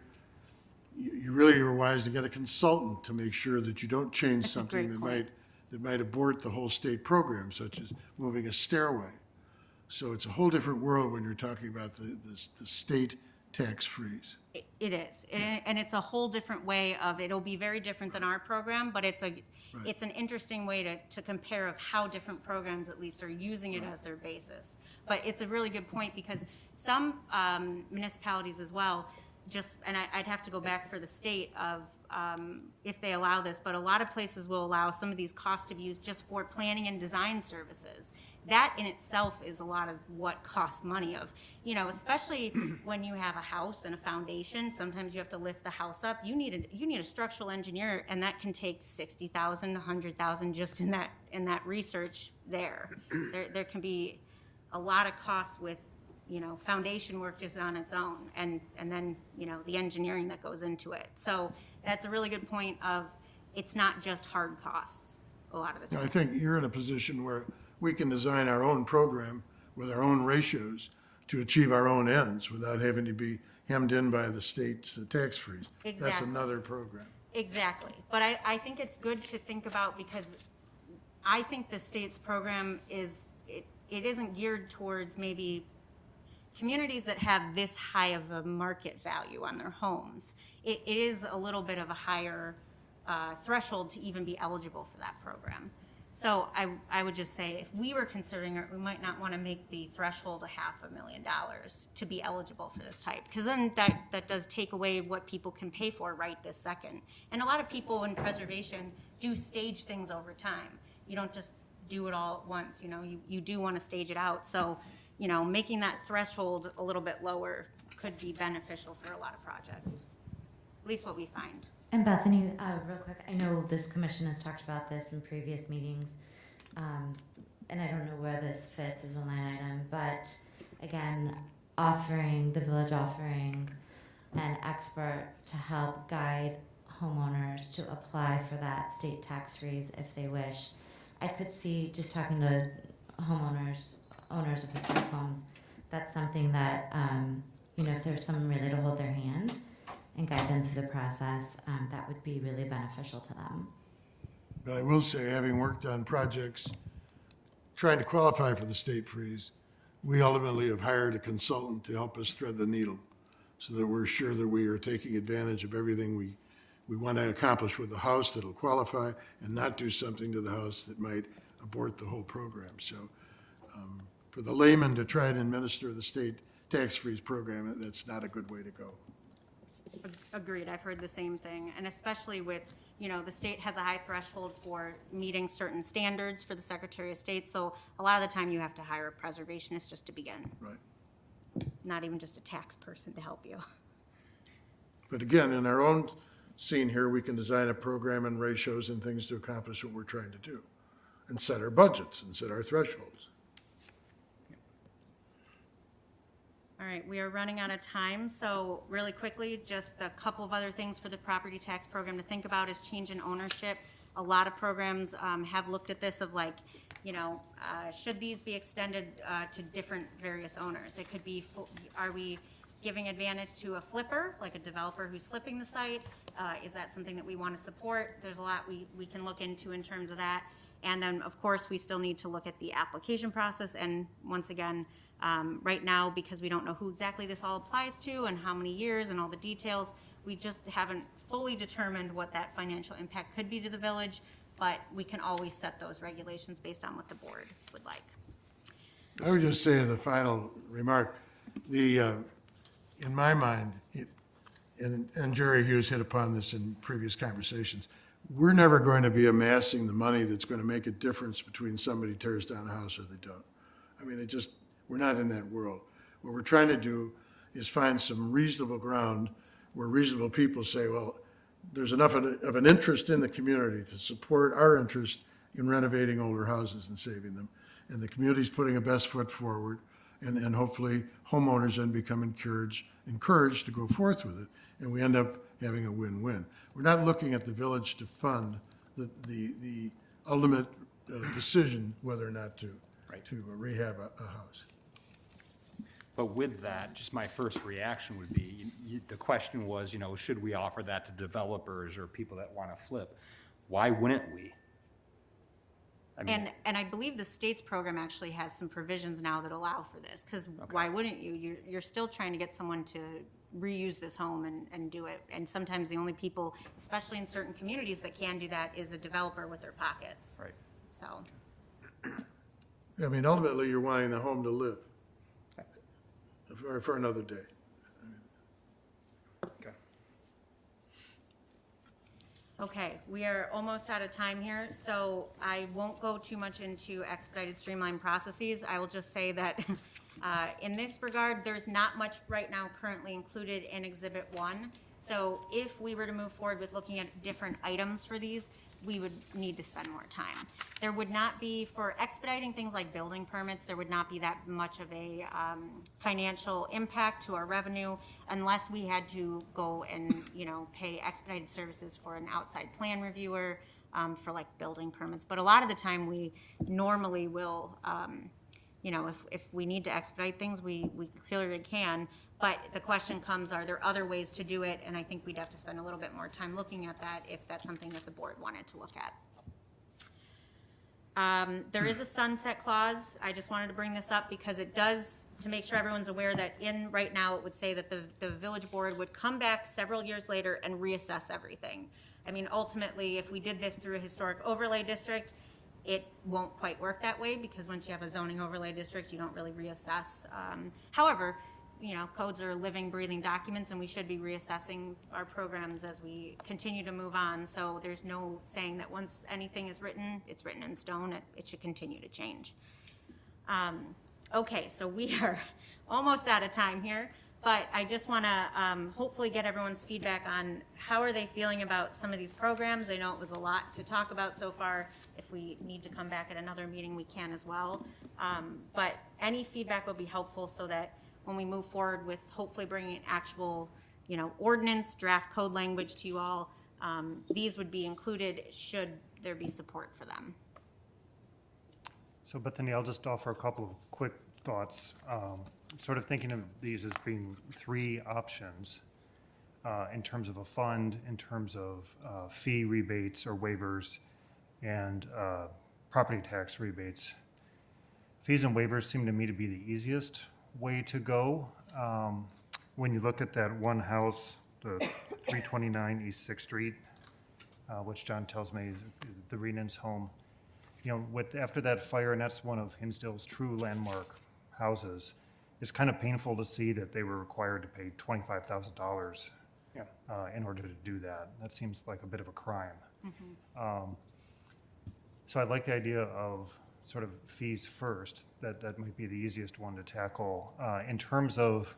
you really are wise to get a consultant to make sure that you don't change That's a something great that point. might abort the whole state program, such as moving a stairway. So it's a whole different world when you're talking about the state tax freeze. It is, and it's a whole different way of, it'll be very different than our program, but it's an interesting way to compare of how different programs at least are using it as their basis. But it's a really good point, because some municipalities as well, and I'd have to go back for the state of if they allow this, but a lot of places will allow some of these costs to be used just for planning and design services. That in itself is a lot of what costs money of, especially when you have a house and a foundation. Sometimes you have to lift the house up. You need a structural engineer, and that can take $60,000, $100,000 just in that research there. There can be a lot of costs with, foundation work just on its own, and then, the engineering that goes into it. So that's a really good point of, it's not just hard costs a lot of the time. I think you're in a position where we can design our own program with our own ratios to achieve our own ends without having to be hemmed in by the state's tax freeze. That's Exactly. another program. Exactly. But I think it's good to think about, because I think the state's program it isn't geared towards maybe communities that have this high of a market value on their homes. It is a little bit of a higher threshold to even be eligible for that program. So I would just say, if we were considering it, we might not want to make the threshold $500,000 to be eligible for this type, because then that does take away what people can pay for right this second. And a lot of people in preservation do stage things over time. You don't just do it all at once, you do want to stage it out. So, making that threshold a little bit lower could be beneficial for a lot of projects, at least what we find. And Bethany, real quick, I know this commission has talked about this in previous meetings, and I don't know where this fits as a line item, but again, the village offering an expert to help guide homeowners to apply for that state tax freeze if they wish. I could see, just talking to owners of historic homes, that's something that, if there's someone really to hold their hand and guide them through the process, that would be really beneficial to them. But I will say, having worked on projects trying to qualify for the state freeze, we ultimately have hired a consultant to help us thread the needle so that we're sure that we are taking advantage of everything we want to accomplish with the house that'll qualify, and not do something to the house that might abort the whole program. So for the layman to try and administer the state tax freeze program, that's not a good way to go. Agreed, I've heard the same thing, and especially with, the state has a high threshold for meeting certain standards for the Secretary of State, so a lot of the time you have to hire a preservationist just to begin, Right. not even just a tax person to help you. But again, in our own scene here, we can design a program and ratios and things to accomplish what we're trying to do, and set our budgets and set our thresholds. All right, we are running out of time, so really quickly, just a couple of other things for the property tax program to think about is change in ownership. A lot of programs have looked at this of should these be extended to different various owners? It could be, are we giving advantage to a flipper, like a developer who's flipping the site? Is that something that we want to support? There's a lot we can look into in terms of that. And then, of course, we still need to look at the application process. And once again, right now, because we don't know who exactly this all applies to and how many years and all the details, we just haven't fully determined what that financial impact could be to the village, but we can always set those regulations based on what the board would like. I would just say as a final remark, in my mind, and Jerry Hughes hit upon this in previous conversations, we're never going to be amassing the money that's going to make a difference between somebody tears down a house or they don't. I mean, we're not in that world. What we're trying to do is find some reasonable ground where reasonable people say, well, there's enough of an interest in the community to support our interest in renovating older houses and saving them. And the community's putting a best foot forward, and hopefully homeowners then become encouraged to go forth with it, and we end up having a win-win. We're not looking at the village to fund the ultimate decision whether or not to rehab a house. But with that, just my first reaction would be, the question was, you know, should we offer that to developers or people that want to flip? Why wouldn't we? I mean, And I believe the state's program actually has some provisions now that allow for this, because why wouldn't you? You're still trying to get someone to reuse this home and do it. And sometimes the only people, especially in certain communities, that can do that is a developer with their pockets. Right. So, I mean, ultimately, you're wanting the home to live for another day. okay. okay, we are almost out of time here, so I won't go too much into expedited streamlined processes. I will just say that in this regard, there's not much right now currently included in Exhibit 1. So if we were to move forward with looking at different items for these, we would need to spend more time. There would not be, for expediting things like building permits, there would not be that much of a financial impact to our revenue unless we had to go and, you know, pay expedited services for an outside plan reviewer for like building permits. But a lot of the time, we normally will, you know, if we need to expedite things, we clearly can. But the question comes, are there other ways to do it? And I think we'd have to spend a little bit more time looking at that if that's something that the board wanted to look at. There is a sunset clause. I just wanted to bring this up because it does, to make sure everyone's aware that in right now, it would say that the village board would come back several years later and reassess everything. I mean, ultimately, if we did this through a historic overlay district, it won't quite work that way because once you have a zoning overlay district, you don't really reassess. However, you know, codes are living, breathing documents, and we should be reassessing our programs as we continue to move on. So there's no saying that once anything is written, it's written in stone. It should continue to change. Okay, so we are almost out of time here, but I just want to hopefully get everyone's feedback on how are they feeling about some of these programs. I know it was a lot to talk about so far. If we need to come back at another meeting, we can as well. But any feedback would be helpful so that when we move forward with hopefully bringing actual, you know, ordinance, draft code language to you all, these would be included should there be support for them. So Bethany, I'll just offer a couple of quick thoughts. Sort of thinking of these as being three options in terms of a fund, in terms of fee rebates or waivers, and property tax rebates. Fees and waivers seem to me to be the easiest way to go. When you look at that one house, the 329 East 6th Street, which John tells me is the Renan's home, you know, after that fire, and that's one of Hinsdale's true landmark houses, it's kind of painful to see that they were required to pay $25,000 in order to do that. That seems like a bit of a crime. So I like the idea of sort of fees first. That might be the easiest one to tackle. In terms of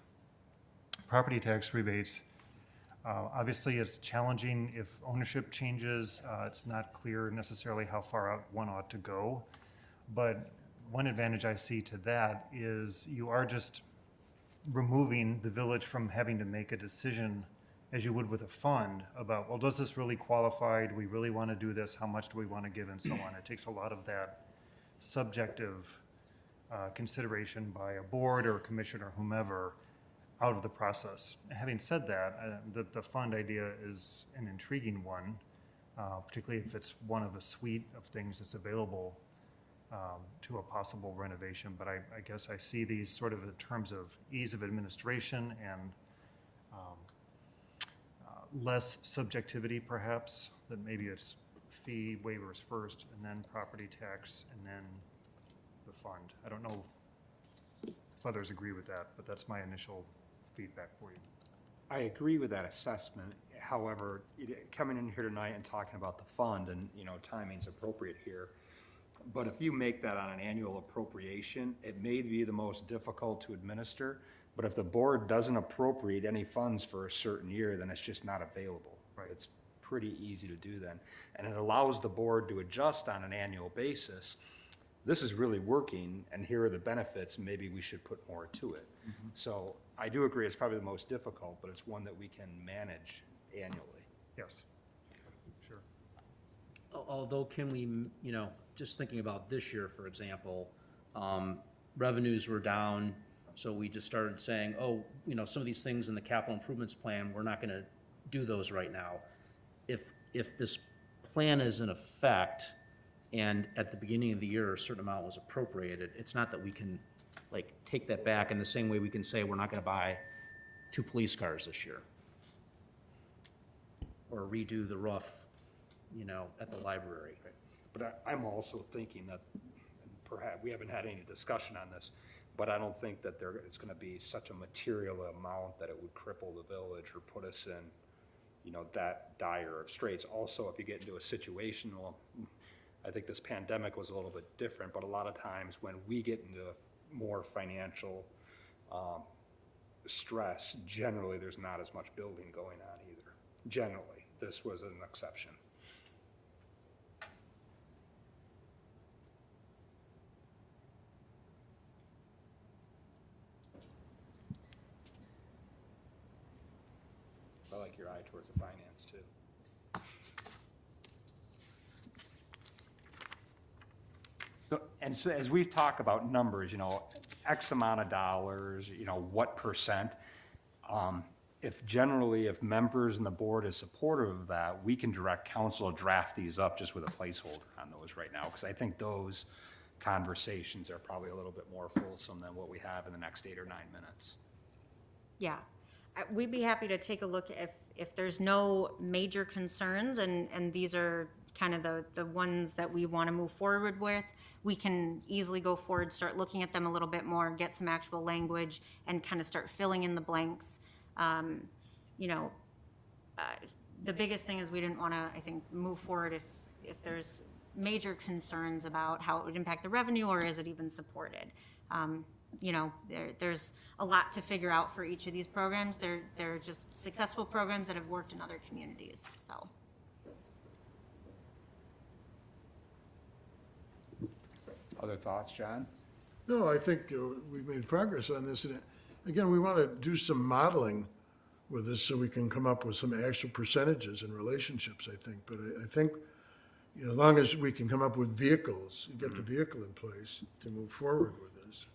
property tax rebates, obviously it's challenging if ownership changes. It's not clear necessarily how far out one ought to go. But one advantage I see to that is you are just removing the village from having to make a decision as you would with a fund about, well, does this really qualify? Do we really want to do this? How much do we want to give and so on? It takes a lot of that subjective consideration by a board or a commission or whomever out of the process. Having said that, the fund idea is an intriguing one, particularly if it's one of a suite of things that's available to a possible renovation. But I guess I see these sort of in terms of ease of administration and less subjectivity perhaps, that maybe it's fee waivers first and then property tax and then the fund. I don't know if others agree with that, but that's my initial feedback for you. I agree with that assessment. However, coming in here tonight and talking about the fund, and, you know, timing's appropriate here. But if you make that on an annual appropriation, it may be the most difficult to administer. But if the board doesn't appropriate any funds for a certain year, then it's just not available. Right. It's pretty easy to do then. And it allows the board to adjust on an annual basis. This is really working, and here are the benefits, maybe we should put more to it. So I do agree it's probably the most difficult, but it's one that we can manage annually. Yes. Sure. Although can we, you know, just thinking about this year, for example, revenues were down So we just started saying, oh, you know, some of these things in the capital improvements plan, we're not gonna do those right now. If this plan is in effect, and at the beginning of the year, a certain amount was appropriated, it's not that we can, like, take that back in the same way we can say we're not gonna buy 2 police cars this year. Or redo the roof, you know, at the library. But I'm also thinking that, and perhaps, we haven't had any discussion on this, but I don't think that it's gonna be such a material amount that it would cripple the village or put us in, you know, that dire of straits. Also, if you get into a situation, well, I think this pandemic was a little bit different, but a lot of times when we get into more financial stress, generally, there's not as much building going on either. Generally, this was an exception. I like your eye towards the finance, too. So as we talk about numbers, you know, X amount of dollars, you know, what percent, if members and the board is supportive of that, we can direct council to draft these up just with a placeholder on those right now, because I think those conversations are probably a little bit more fulsome than what we have in the next 8 or 9 minutes. Yeah, we'd be happy to take a look if there's no major concerns, and these are kind of the ones that we want to move forward with. We can easily go forward, start looking at them a little bit more, get some actual language, and kind of start filling in the blanks. You know, the biggest thing is we didn't want to, I think, move forward if there's major concerns about how it would impact the revenue, or is it even supported? You know, there's a lot to figure out for each of these programs. They're just successful programs that have worked in other communities, so. Other thoughts, John? No, I think we've made progress on this. And again, we want to do some modeling with this so we can come up with some actual percentages and relationships, I think. But I think, you know, as long as we can come up with vehicles, get the vehicle in place to move forward with this,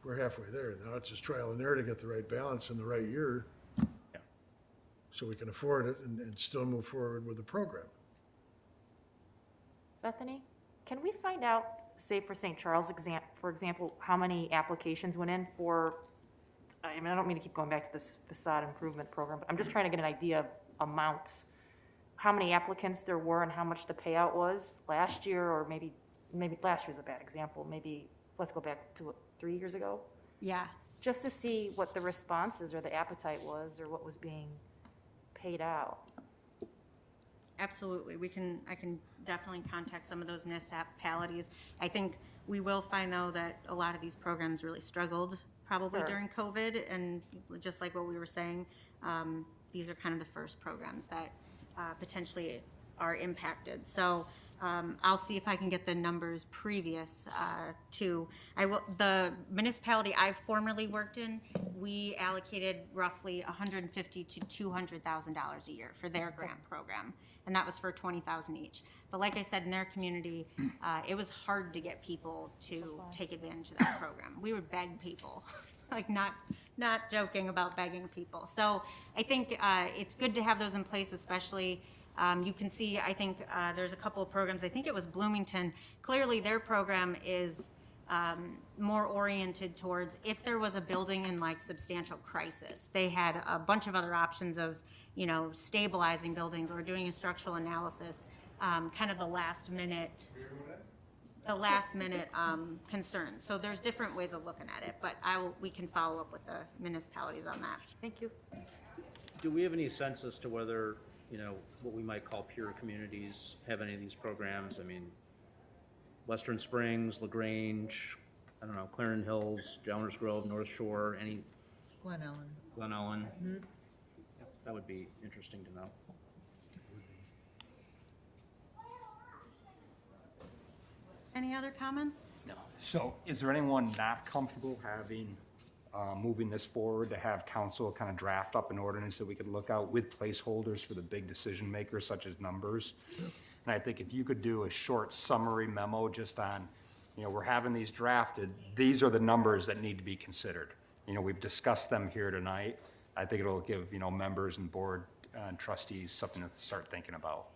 we're halfway there. Now it's just trial and error to get the right balance in the right year, so we can afford it and still move forward with the program. Bethany, can we find out, say for St. Charles, for example, how many applications went in for, I mean, I don't mean to keep going back to this facade improvement program, but I'm just trying to get an idea of amounts, how many applicants there were and how much the payout was last year, or maybe last year's a bad example, maybe let's go back to 3 years ago, Yeah, just to see what the responses or the appetite was, or what was being paid out. absolutely. I can definitely contact some of those municipalities. I think we will find, though, that a lot of these programs really struggled probably Sure. during COVID, and just like what we were saying, these are kind of the first programs that potentially are impacted. So I'll see if I can get the numbers previous to, the municipality I formerly worked in, we allocated roughly $150,000 to $200,000 a year for their grant program, and that was for $20,000 each. But like I said, in their community, it was hard to get people to take advantage of that program. We would beg people, like not joking about begging people. So I think it's good to have those in place, especially. You can see, I think there's a couple of programs, I think it was Bloomington, clearly their program is more oriented towards if there was a building in like substantial crisis. They had a bunch of other options of, you know, stabilizing buildings or doing a structural analysis, kind of the last minute concern. So there's different ways of looking at it, but we can follow up with the municipalities on that. Thank you. Do we have any sense as to whether, you know, what we might call peer communities have any of these programs? I mean, Western Springs, LaGrange, I don't know, Clarendon Hills, Downers Grove, North Shore, any? Glen Ellen. Glen Ellen? That would be interesting to know. Any other comments? No. So is there anyone not comfortable having, moving this forward to have council kind of draft up an ordinance that we could look out with placeholders for the big decision makers such as numbers? And I think if you could do a short summary memo just on, you know, we're having these drafted, these are the numbers that need to be considered. You know, we've discussed them here tonight. I think it'll give, you know, members and board and trustees something to start thinking about,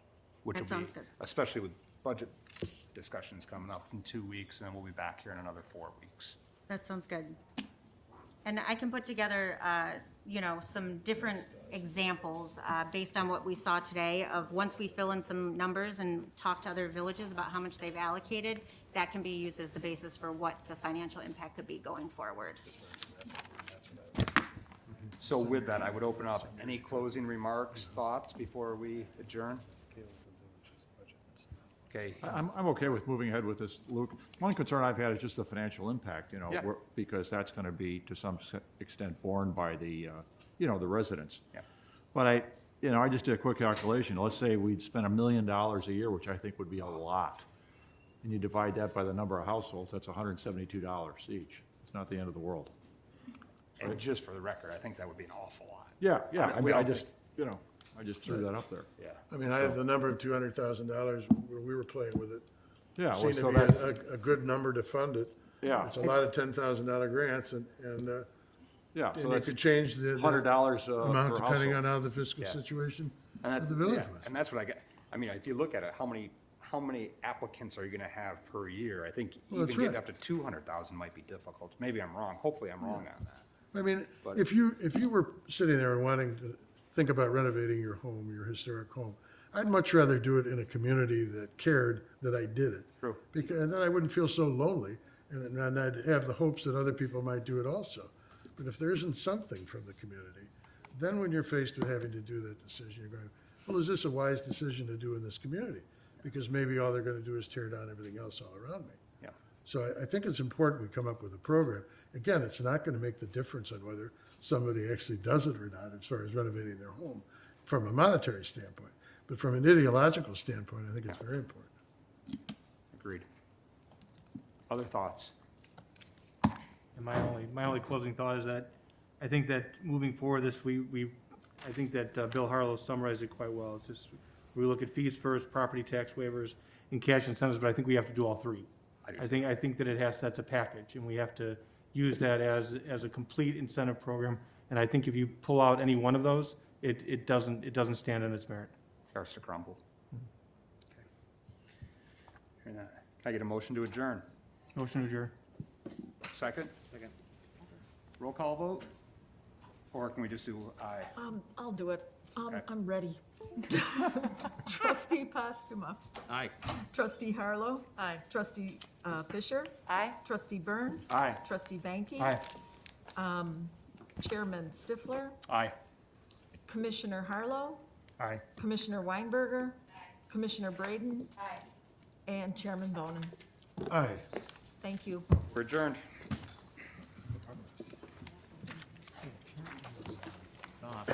which That will be, sounds good. especially with budget discussions coming up in 2 weeks, and then we'll be back here in another 4 weeks. That sounds good. And I can put together, you know, some different examples based on what we saw today of once we fill in some numbers and talk to other villages about how much they've allocated, that can be used as the basis for what the financial impact could be going forward. So with that, I would open up any closing remarks, thoughts before we adjourn? Okay, I'm okay with moving ahead with this, Luke. One concern I've had is just the financial impact, you know, Yeah. because that's going to be to some extent borne by the, you know, the residents. Yeah. But I just did a quick calculation. Let's say we'd spend $1 million a year, which I think would be a lot. And you divide that by the number of households, that's $172 each. It's not the end of the world. and just for the record, I think that would be an awful lot. Yeah, yeah, I mean, I we just, you know, I just threw that up there. Yeah. I mean, I have the number of $200,000 where we were playing with it. Yeah, well, Seemed to so be that, a good number to fund it. yeah, It's a lot of $10,000 grants and yeah, so you that's could change the $100 amount per depending on household. how the fiscal Yeah. situation And of that's, the village yeah, was. and that's what I get. I mean, if you look at it, how many applicants are you gonna have per year? I think Well, even that's getting right. up to 200,000 might be difficult. Maybe I'm wrong. Hopefully I'm wrong on that. I mean, But- if you were sitting there and wanting to think about renovating your home, your historic home, I'd much rather do it in a community that cared that I did it. True. Because then I wouldn't feel so lonely, and I'd have the hopes that other people might do it also. But if there isn't something from the community, then when you're faced with having to do that decision, you're going, well, is this a wise decision to do in this community? Because maybe all they're gonna do is tear down everything else all around me. Yeah. So I think it's important we come up with a program. Again, it's not gonna make the difference on whether somebody actually does it or not as far as renovating their home from a monetary standpoint. But from an ideological standpoint, I think it's very important. Agreed. Other thoughts? And my only closing thought is that I think that moving forward this, I think that Bill Harlow summarized it quite well. It's just, we look at fees first, property tax waivers, and cash incentives, but I think we have to do all three. I do I think that that's a package, and we have to use that as a complete incentive program. And I think if you pull out any one of those, it doesn't stand on its merit. Starts to crumble. Okay. Hearing that, can I get a motion to adjourn? Motion to adjourn. Second? Second. Roll call vote? Or can we just do aye? I'll do it. Okay. I'm ready. Trustee Postuma. Aye. Trustee Harlow. Aye. Trustee Fisher. Aye? Trustee Burns. Aye. Trustee Banky. Aye. Chairman Stifler. Aye. Commissioner Harlow. Aye. Commissioner Weinberger. Commissioner Braden. And Chairman Bonin. Aye. Thank you. We're adjourned. Ah.